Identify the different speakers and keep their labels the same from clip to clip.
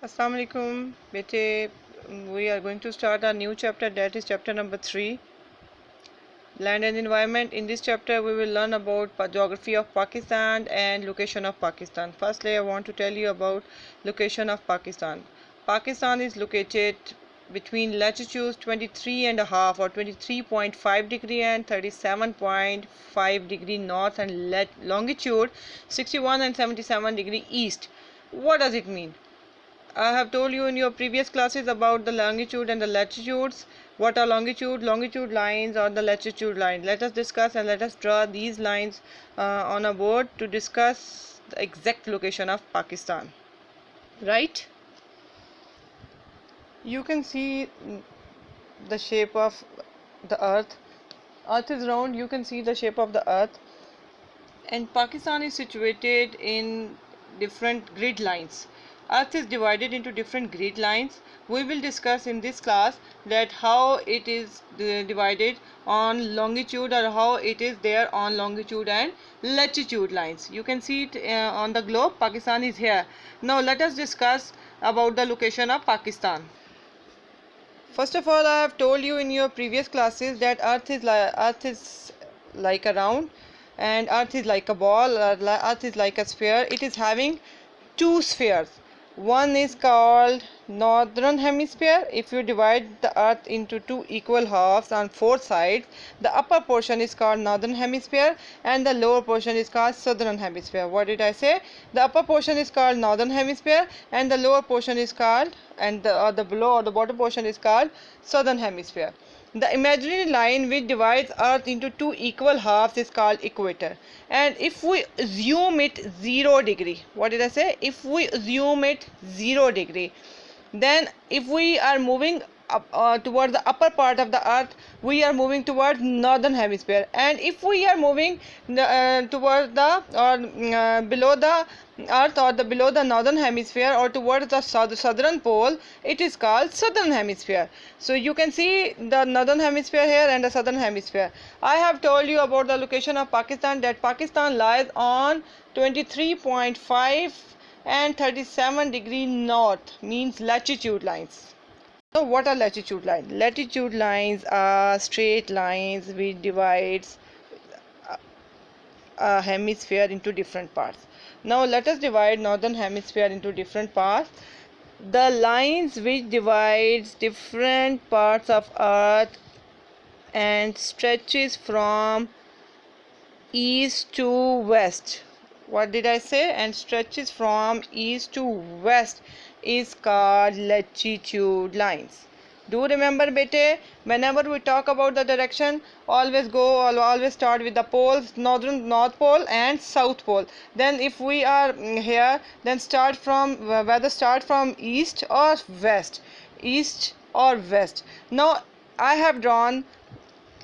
Speaker 1: Assalamu alaikum, bete. We are going to start a new chapter, that is chapter number 3, Land and Environment. In this chapter, we will learn about geography of Pakistan and location of Pakistan. Firstly, I want to tell you about location of Pakistan. Pakistan is located between latitudes 23.5 or 23.5 degree and 37.5 degree north and longitude 61 and 77 degree east. What does it mean? I have told you in your previous classes about the longitude and the latitudes. What are longitude? Longitude lines or the latitude line. Let us discuss and let us draw these lines on a board to discuss the exact location of Pakistan. Right? You can see the shape of the earth. Earth is round. You can see the shape of the earth. And Pakistan is situated in different grid lines. Earth is divided into different grid lines. We will discuss in this class that how it is divided on longitude or how it is there on longitude and latitude lines. You can see it on the globe. Pakistan is here. Now let us discuss about the location of Pakistan. First of all, I have told you in your previous classes that Earth is like a round, and Earth is like a ball, or Earth is like a sphere. It is having two spheres. One is called northern hemisphere. If you divide the earth into two equal halves on four sides, the upper portion is called northern hemisphere and the lower portion is called southern hemisphere. What did I say? The upper portion is called northern hemisphere and the lower portion is called, and the below or the bottom portion is called southern hemisphere. The imaginary line which divides Earth into two equal halves is called equator. And if we assume it 0 degree, what did I say? If we assume it 0 degree, then if we are moving up, toward the upper part of the earth, we are moving towards northern hemisphere, and if we are moving toward the or below the earth or the below the northern hemisphere or towards the southern pole, it is called southern hemisphere. So you can see the northern hemisphere here and the southern hemisphere. I have told you about the location of Pakistan, that Pakistan lies on 23.5 and 37 degree north, means latitude lines. So what are latitude lines? Latitude lines are straight lines which divides a hemisphere into different parts. Now let us divide northern hemisphere into different parts. The lines which divides different parts of earth and stretches from east to west. What did I say? And stretches from east to west is called latitude lines. Do remember, bete, whenever we talk about the direction, always start with the poles, north pole and south pole. Then if we are here, then start from whether start from east or west, east or west. Now I have drawn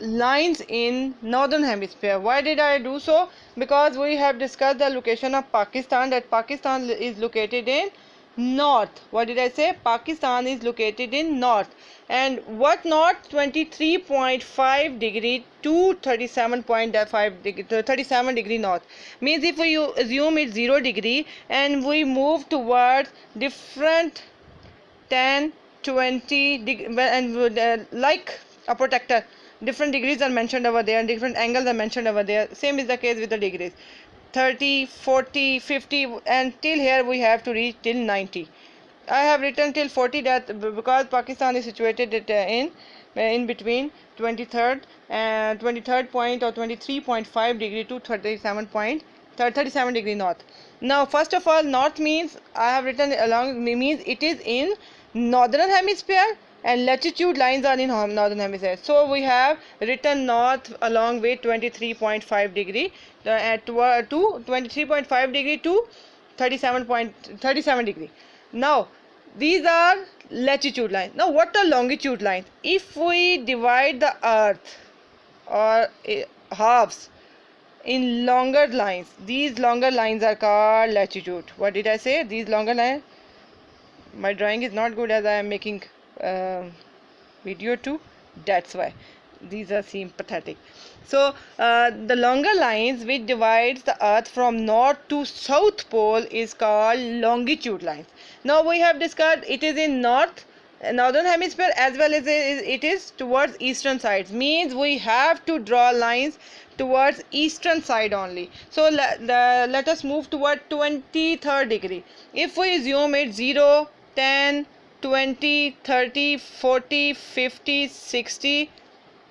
Speaker 1: lines in northern hemisphere. Why did I do so? Because we have discussed the location of Pakistan, that Pakistan is located in north. What did I say? Pakistan is located in north. And what north? 23.5 degree to 37.5 degree, 37 degree north, means if we assume it's 0 degree and we move towards different 10, 20 and like a protector, different degrees are mentioned over there and different angles are mentioned over there. Same is the case with the degrees, 30, 40, 50, and till here we have to reach till 90. I have written till 40, that because Pakistan is situated in between 23rd point or 23.5 degree to 37 degree north. Now first of all, north means, I have written along, means it is in northern hemisphere and latitude lines are in northern hemisphere. So we have written north along with 23.5 degree to 23.5 degree to 37 degree. Now these are latitude lines. Now what are longitude lines? If we divide the earth or halves in longer lines, these longer lines are called latitude. What did I say? These longer lines. My drawing is not good as I am making video too, that's why. these are seem pathetic. So the longer lines which divides the earth from north to south pole is called longitude lines. Now we have discussed it is in northern hemisphere as well as it is towards eastern sides, means we have to draw lines towards eastern side only. So let us move toward 23rd degree. If we assume it 0, 10, 20, 30, 40, 50, 60,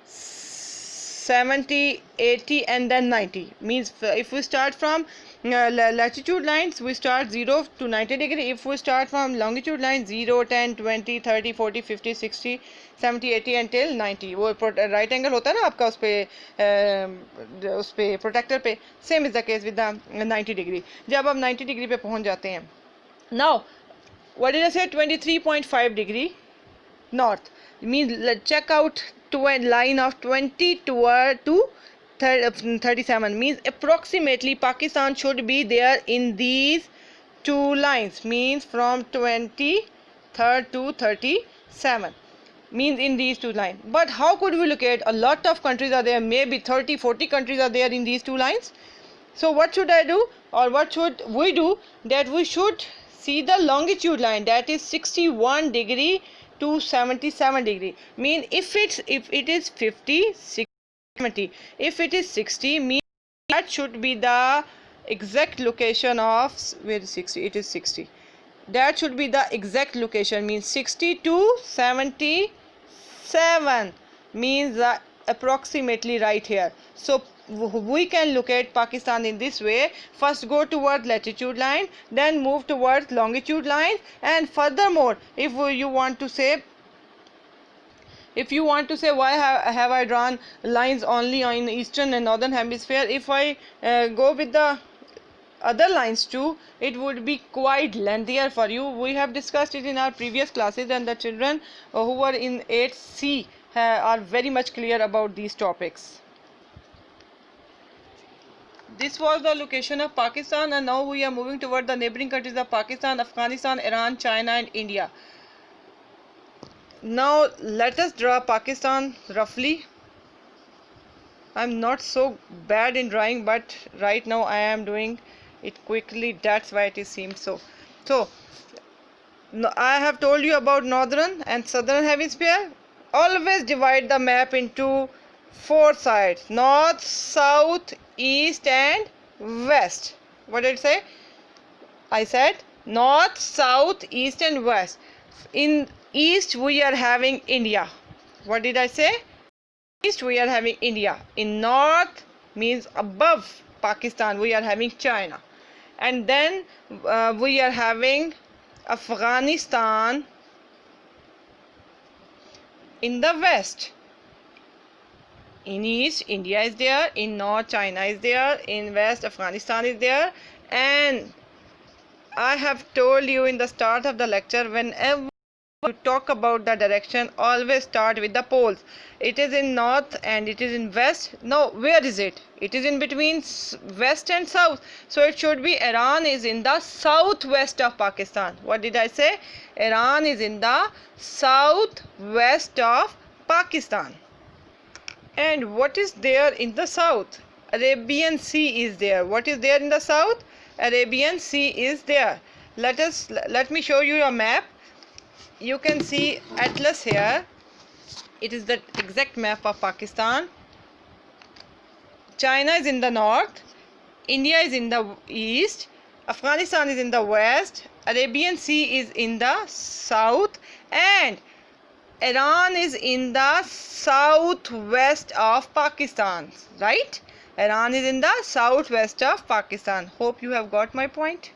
Speaker 1: 70, 80 and then 90, means if we start from latitude lines we start 0 to 90 degree. If we start from longitude lines 0, 10, 20, 30, 40, 50, 60, 70, 80 until 90, वो right angle होता है ना आपका उस पे protector पे. Same is the case with the 90 degree. जब आप 90 डिग्री पे पहुंच जाते हैं, नाउ व्हाट डिड आई से, 23.5 degree north, means check out to a line of 20 to 37, means approximately Pakistan should be there in these two lines, means from 23rd to 37, means in these two lines. But how could we locate? A lot of countries are there, maybe 30-40 countries are there in these two lines. So what should I do, or what should we do? That we should see the longitude line, that is 61 degree to 77 degree. Mean if it is 50, 60, 70, if it is 60, mean that should be the exact location of, where is 60, it is 60, that should be the exact location, means 60 to 77, means approximately right here. So we can locate Pakistan in this way. First go towards latitude line, then move towards longitude line, and furthermore if you want to say why have I drawn lines only in eastern and northern hemisphere, if I go with the other lines too, it would be quite lengthier for you. We have discussed it in our previous classes, and the children who are in 8C are very much clear about these topics. This was the location of Pakistan, and now we are moving toward the neighboring countries of Pakistan, Afghanistan, Iran, China and India. Now let us draw Pakistan roughly. I'm not so bad in drawing, but right now I am doing it quickly, that's why it seems so. So I have told you about northern and southern hemisphere. Always divide the map into 4 sides: north, south, east and west. What did I say? I said north, south, east and west. In east we are having India. What did I say? East we are having India. In north, means above Pakistan, we are having China. And then we are having Afghanistan in the west. In east India is there, in north China is there, in west Afghanistan is there. And I have told you in the start of the lecture, whenever you talk about the direction, always start with the poles. It is in north and it is in west. Now where is it? It is in between west and south, so it should be Iran is in the southwest of Pakistan. What did I say? Iran is in the southwest of Pakistan. And what is there in the south? Arabian Sea is there. What is there in the south? Arabian Sea is there. Let me show you a map. You can see atlas here. It is the exact map of Pakistan. China is in the north, India is in the east, Afghanistan is in the west, Arabian Sea is in the south, and Iran is in the southwest of Pakistan, right? Iran is in the southwest of Pakistan. Hope you have got my point.